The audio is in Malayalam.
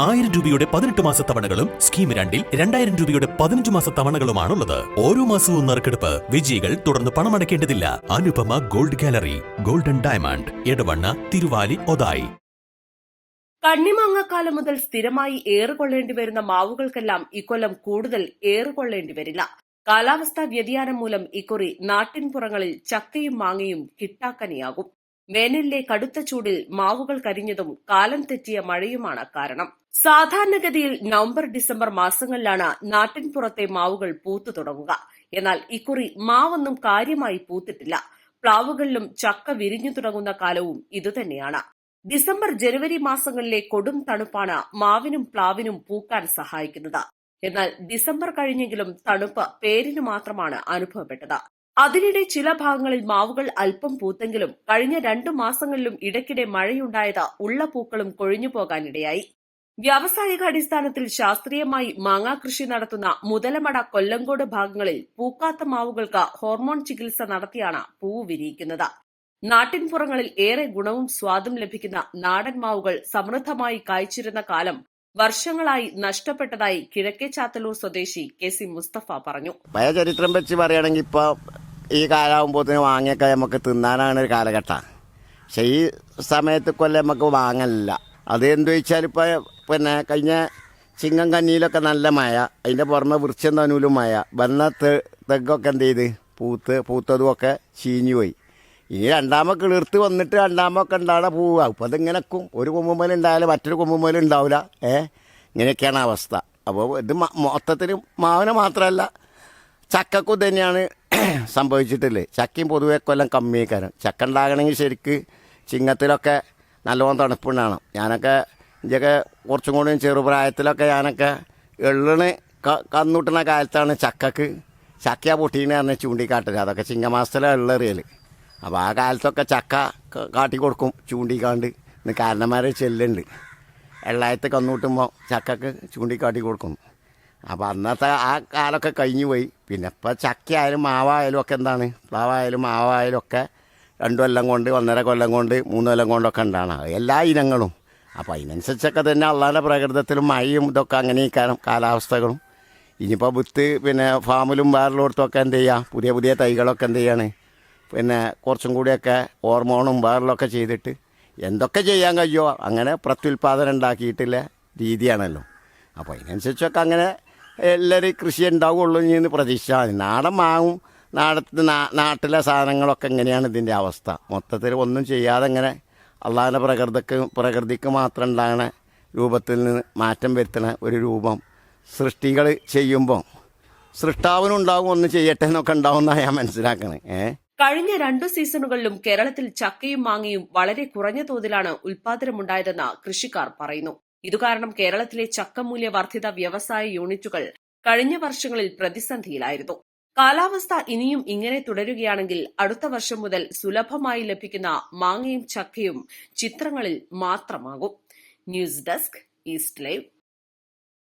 1000 രൂപയുടെ 18 മാസ തവണകളും സ്കീം 2-ൽ 2000 രൂപയുടെ 15 മാസ തവണകളുമാണുള്ളത്. ഓരോ മാസവും നറുക്കെടുപ്പ്. വിജയികൾ തുടർന്ന് പണമടയ്ക്കേണ്ടതില്ല. Anupama gold gallery, golden diamond, Edavanna, Thiruvali, Othayi. കണ്ണിമാങ്ങാക്കാലം മുതൽ സ്ഥിരമായി ഏറുകൊള്ളേണ്ടി വരുന്ന മാവുകൾക്കെല്ലാം ഇക്കൊല്ലം കൂടുതൽ ഏറുകൊള്ളേണ്ടി വരില്ല. കാലാവസ്ഥാ വ്യതിയാനം മൂലം ഇക്കുറി നാട്ടിൻപുറങ്ങളിൽ ചക്കയും മാങ്ങയും കിട്ടാക്കനിയാകും. വേനലിലെ കടുത്ത ചൂടിൽ മാവുകൾ കരിഞ്ഞതും കാലം തെറ്റിയ മഴയുമാണ് കാരണം. സാധാരണഗതിയിൽ നവംബർ ഡിസംബർ മാസങ്ങളിലാണ് നാട്ടിൻപുറത്തെ മാവുകൾ പൂത്തു തുടങ്ങുക. എന്നാൽ ഇക്കുറി മാവൊന്നും കാര്യമായി പൂത്തിട്ടില്ല. പ്ലാവുകളിലും ചക്ക വിരിഞ്ഞു തുടങ്ങുന്ന കാലവും ഇതുതന്നെയാണ്. ഡിസംബർ ജനുവരി മാസങ്ങളിലെ കൊടും തണുപ്പാണ് മാവിനും പ്ലാവിനും പൂക്കാൻ സഹായിക്കുന്നത്. എന്നാൽ ഡിസംബർ കഴിഞ്ഞെങ്കിലും തണുപ്പ് പേരിന് മാത്രമാണ് അനുഭവപ്പെട്ടത്. അതിനിടെ ചില ഭാഗങ്ങളിൽ മാവുകൾ അല്പം പൂത്തെങ്കിലും കഴിഞ്ഞ 2 മാസങ്ങളിലും ഇടയ്ക്കിടെ മഴയുണ്ടായത് ഉള്ള പൂക്കളും കൊഴിഞ്ഞുപോകാനിടയായി. വ്യാവസായികാടിസ്ഥാനത്തിൽ ശാസ്ത്രീയമായി മാങ്ങാ കൃഷി നടത്തുന്ന മുതലമട, കൊല്ലങ്കോട് ഭാഗങ്ങളിൽ പൂക്കാത്ത മാവുകൾക്ക് ഹോർമോൺ ചികിത്സ നടത്തിയാണ് പൂവ് വിരിയിക്കുന്നത്. നാട്ടിൻപുറങ്ങളിൽ ഏറെ ഗുണവും സ്വാദും ലഭിക്കുന്ന നാടൻ മാവുകൾ സമൃദ്ധമായി കായ്ച്ചിരുന്ന കാലം വർഷങ്ങളായി നഷ്ടപ്പെട്ടതായി കിഴക്കേ ചാത്തല്ലൂർ സ്വദേശി KC മുസ്തഫ പറഞ്ഞു. പഴയ ചരിത്രം വെച്ച് പറയുകയാണെങ്കിൽ ഇപ്പോൾ ഈ കാലാകുമ്പോഴത്തേന് വാങ്ങിയൊക്കെ നമുക്ക് തിന്നാനാണ് ഒരു കാലഘട്ടം. പക്ഷെ ഈ സമയത്ത് കൊല്ലം നമുക്ക് വാങ്ങലില്ല. അത് എന്ത് ചോദിച്ചാൽ ഇപ്പോൾ കഴിഞ്ഞ ചിങ്ങം കന്നിയിലൊക്കെ നല്ല മഴ, അതിൻ്റെ പുറമെ വൃക്ഷം തനൂലും മഴ വന്ന തെങ്ങൊക്കെ എന്ത് ചെയ്ത് പൂത്തതുമൊക്കെ ചീഞ്ഞു പോയി. ഇനി രണ്ടാമ കിളിർത്ത് വന്നിട്ട് രണ്ടാമൊക്കെ ഉണ്ടാവുന്ന പൂവ്. അപ്പോൾ അതിങ്ങനെ വെക്കും. ഒരു കൊമ്പുമേൽ ഉണ്ടായാലും മറ്റൊരു കൊമ്പുമേൽ ഉണ്ടാവില്ല. ഇങ്ങനെയൊക്കെയാണ് അവസ്ഥ. അപ്പോൾ ഇത് മൊത്തത്തിൽ മാവിന് മാത്രമല്ല ചക്കക്കും തന്നെയാണ് സംഭവിച്ചിട്ടില്ലേ. ചക്കയും പൊതുവെ കൊല്ലം കമ്മിയേക്കാരം. ചക്ക ഉണ്ടാകണമെങ്കിൽ ശരിക്ക് ചിങ്ങത്തിലൊക്കെ നല്ലോണം തണുപ്പുണ്ടാകണം. ഞാനൊക്കെ ഇതൊക്കെ കുറച്ചും കൂടി ചെറുപ്രായത്തിലൊക്കെ ഞാനൊക്കെ എള്ളിന് കന്നൂട്ടുന്ന കാലത്താണ് ചക്കയാ പൊട്ടീനെ പറഞ്ഞ് ചൂണ്ടിക്കാട്ടല്. അതൊക്കെ ചിങ്ങമാസത്തിലെ എള്ളെറിയൽ. അപ്പോൾ ആ കാലത്തൊക്കെ ചക്ക കാട്ടി കൊടുക്കും ചൂണ്ടിക്കാണ്ട്. ഇന്ന് കാരണന്മാരെ ചെല്ലുണ്ട്, എള്ളായത്ത് കന്നൂട്ടുമ്പോൾ ചക്കക്ക് ചൂണ്ടിക്കാട്ടി കൊടുക്കും. അപ്പോൾ അന്നത്തെ ആ കാലമൊക്കെ കഴിഞ്ഞു പോയി. പിന്നെ ഇപ്പോൾ ചക്കയായാലും മാവായാലും ഒക്കെ എന്താണ്, പ്ലാവായാലും മാവായാലും ഒക്കെ 2 കൊല്ലം കൊണ്ട് 1.5 കൊല്ലം കൊണ്ട് 3 കൊല്ലം കൊണ്ടൊക്കെ ഉണ്ടാണ് എല്ലാ ഇനങ്ങളും. അപ്പോൾ അതിനനുസരിച്ചൊക്കെ തന്നെ അള്ളാൻ്റെ പ്രകൃതത്തിലും മഴയും ഇതൊക്കെ അങ്ങനെ കാലാവസ്ഥകളും. ഇനിയിപ്പോൾ വിത്ത് ഫാമിലും വേറെല്ലോടത്തൊക്കെ എന്ത് ചെയ്യുക, പുതിയ തൈകളൊക്കെ എന്ത് ചെയ്യാണ് കുറച്ചും കൂടിയൊക്കെ ഹോർമോണും വേറെല്ലൊക്കെ ചെയ്തിട്ട് എന്തൊക്കെ ചെയ്യാൻ കഴിയുമോ അങ്ങനെ പ്രത്യുൽപാദനം ഉണ്ടാക്കിയിട്ടുള്ള രീതിയാണല്ലോ. അപ്പോൾ അതിനനുസരിച്ചൊക്കെ അങ്ങനെ എല്ലാവരും കൃഷി ഉണ്ടാവുകയുള്ളൂ എന്ന് പ്രതീക്ഷിച്ചാൽ മതി. നാടൻ മാങ്ങും നാട്ടിലെ സാധനങ്ങളൊക്കെ എങ്ങനെയാണ് ഇതിൻ്റെ അവസ്ഥ. മൊത്തത്തിൽ ഒന്നും ചെയ്യാതെ ഇങ്ങനെ അള്ളാഹിൻ്റെ പ്രകൃതിക്ക് മാത്രം ഉണ്ടാകുന്ന രൂപത്തിൽ നിന്ന് മാറ്റം വരുത്തുന്ന ഒരു രൂപം സൃഷ്ടികൾ ചെയ്യുമ്പോൾ സൃഷ്ടാവിനുണ്ടാവും ഒന്ന് ചെയ്യട്ടെ എന്നൊക്കെ ഉണ്ടാവുമെന്നാണ് ഞാൻ മനസ്സിലാക്കണേ. കഴിഞ്ഞ 2 സീസണുകളിലും കേരളത്തിൽ ചക്കയും മാങ്ങയും വളരെ കുറഞ്ഞ തോതിലാണ് ഉൽപാദനമുണ്ടായതെന്ന് കൃഷിക്കാർ പറയുന്നു. ഇതുകാരണം കേരളത്തിലെ ചക്കമൂല്യ വർദ്ധിത വ്യവസായ യൂണിറ്റുകൾ കഴിഞ്ഞ വർഷങ്ങളിൽ പ്രതിസന്ധിയിലായിരുന്നു. കാലാവസ്ഥ ഇനിയും ഇങ്ങനെ തുടരുകയാണെങ്കിൽ അടുത്ത വർഷം മുതൽ സുലഭമായി ലഭിക്കുന്ന മാങ്ങയും ചക്കയും ചിത്രങ്ങളിൽ മാത്രമാകും. News desk, east live.